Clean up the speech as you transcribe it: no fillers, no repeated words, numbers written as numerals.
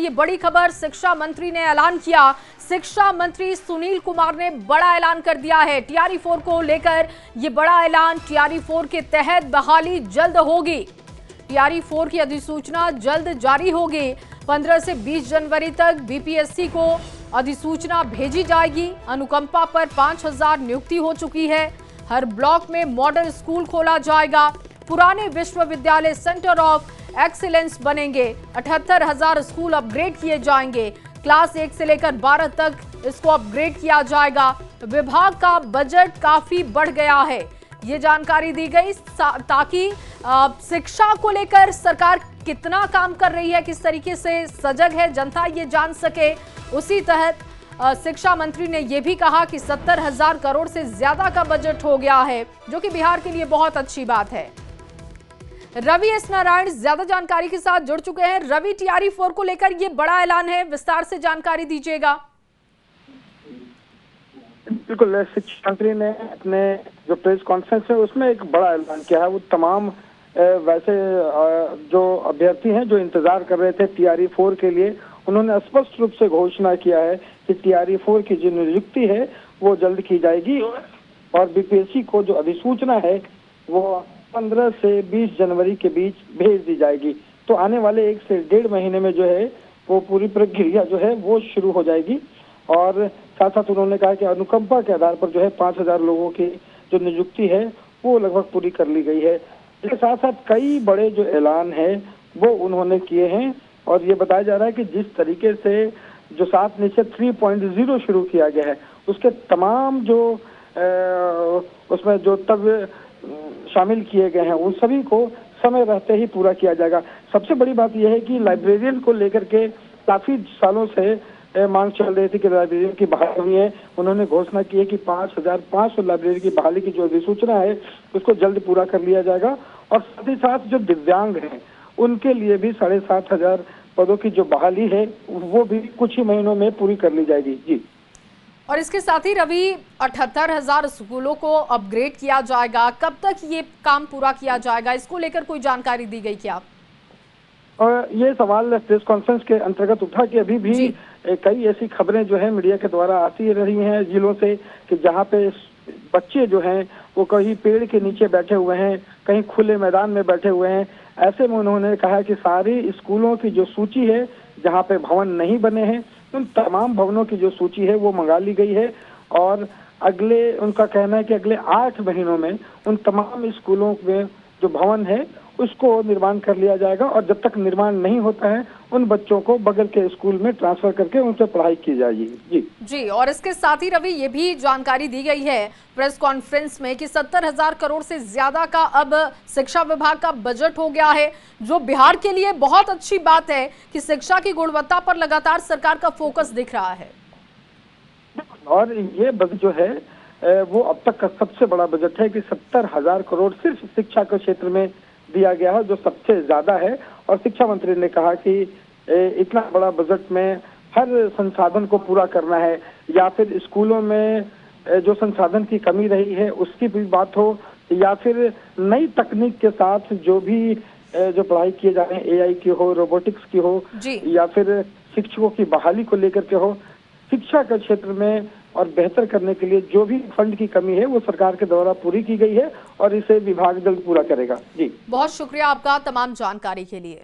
ये बड़ी खबर शिक्षा मंत्री ने ऐलान किया। शिक्षा मंत्री सुनील कुमार ने बड़ा ऐलान कर दिया है। टीआरई 4 को लेकर ये बड़ा ऐलान। टीआरई 4 के तहत बहाली जल्द होगी। टीआरई 4 की अधिसूचना जल्द जारी होगी। 15 से 20 जनवरी तक बीपीएससी को अधिसूचना भेजी जाएगी। अनुकंपा पर 5000 नियुक्ति हो चुकी है। हर ब्लॉक में मॉडल स्कूल खोला जाएगा। पुराने विश्वविद्यालय सेंटर ऑफ एक्सीलेंस बनेंगे। 78,000 स्कूल अपग्रेड किए जाएंगे। क्लास 1 से लेकर 12 तक इसको अपग्रेड किया जाएगा। विभाग का बजट काफी बढ़ गया है, ये जानकारी दी गई ताकि शिक्षा को लेकर सरकार कितना काम कर रही है, किस तरीके से सजग है जनता, ये जान सके। उसी तहत शिक्षा मंत्री ने यह भी कहा कि 70,000 करोड़ से ज्यादा का बजट हो गया है, जो कि बिहार के लिए बहुत अच्छी बात है। रवि एस नारायण ज्यादा जानकारी के साथ जुड़ चुके हैं। रवि, टीआरई 4 को लेकर ये बड़ा ऐलान है, विस्तार से जानकारी दीजिएगा। बिल्कुल, शिक्षा मंत्री ने अपने जो प्रेस कॉन्फ्रेंस है उसमें एक बड़ा ऐलान किया है। वो तमाम वैसे जो अभ्यर्थी हैं जो इंतजार कर रहे थे टीआरई 4 के लिए, उन्होंने स्पष्ट रूप से घोषणा किया है कि टीआरई 4 की जो नियुक्ति है वो जल्द की जाएगी और बीपीएससी को जो अधिसूचना है वो 15 से 20 जनवरी के बीच भेज दी जाएगी। तो आने वाले 1 से 1.5 महीने में जो है वो पूरी प्रक्रिया जो है वो शुरू हो जाएगी। और साथ साथ उन्होंने कहा कि अनुकंपा के आधार पर जो है 5000 लोगों की जो नियुक्ति है वो लगभग पूरी कर ली गई है। इसके साथ साथ कई बड़े जो ऐलान है वो उन्होंने किए हैं और ये बताया जा रहा है कि जिस तरीके से जो 7 निश्चय 3.0 शुरू किया गया है उसके तमाम जो उसमें जो तब शामिल किए गए हैं उन सभी को समय रहते ही पूरा किया जाएगा। सबसे बड़ी बात यह है कि लाइब्रेरियन को लेकर के काफी सालों से मांग चल रही थी कि लाइब्रेरियन की बहाली हुई है। उन्होंने घोषणा की है कि 5500 लाइब्रेरी की बहाली की जो अधिसूचना है उसको जल्द पूरा कर लिया जाएगा। और साथ ही साथ जो दिव्यांग हैं उनके लिए भी 7500 पदों की जो बहाली है वो भी कुछ ही महीनों में पूरी कर ली जाएगी। जी, और इसके साथ ही रवि 78,000 स्कूलों को अपग्रेड किया जाएगा। कब तक ये काम पूरा किया जाएगा, इसको लेकर कोई जानकारी दी गई क्या? और ये सवाल प्रेस कॉन्फ्रेंस के अंतर्गत उठा कि अभी भी कई ऐसी खबरें जो है मीडिया के द्वारा आती रही हैं जिलों से कि जहाँ पे बच्चे जो हैं वो कहीं पेड़ के नीचे बैठे हुए हैं, कहीं खुले मैदान में बैठे हुए हैं। ऐसे में उन्होंने कहा कि सारी स्कूलों की जो सूची है जहाँ पे भवन नहीं बने हैं उन तमाम भवनों की जो सूची है वो मंगा ली गई है और उनका कहना है कि अगले 8 महीनों में उन तमाम स्कूलों में जो भवन है उसको निर्माण कर लिया जाएगा और जब तक निर्माण नहीं होता है उन बच्चों को बगल के स्कूल में ट्रांसफर करके उनसे पढ़ाई की जाएगी। जी, और इसके साथ ही रवि ये भी जानकारी दी गई है प्रेस कॉन्फ्रेंस में कि 70,000 करोड़ से ज्यादा का अब शिक्षा विभाग का बजट हो गया है, जो बिहार के लिए बहुत अच्छी बात है कि शिक्षा की गुणवत्ता पर लगातार सरकार का फोकस दिख रहा है। और ये बजट जो है वो अब तक का सबसे बड़ा बजट है कि 70,000 करोड़ सिर्फ शिक्षा के क्षेत्र में दिया गया है, जो सबसे ज्यादा है। और शिक्षा मंत्री ने कहा कि इतना बड़ा बजट में हर संसाधन को पूरा करना है या फिर स्कूलों में जो संसाधन की कमी रही है उसकी भी बात हो या फिर नई तकनीक के साथ जो भी जो पढ़ाई किए जा रहे हैं एआई की हो, रोबोटिक्स की हो या फिर शिक्षकों की बहाली को लेकर के हो, शिक्षा के क्षेत्र में और बेहतर करने के लिए जो भी फंड की कमी है वो सरकार के द्वारा पूरी की गई है और इसे विभाग जल्द पूरा करेगा। जी, बहुत शुक्रिया आपका तमाम जानकारी के लिए।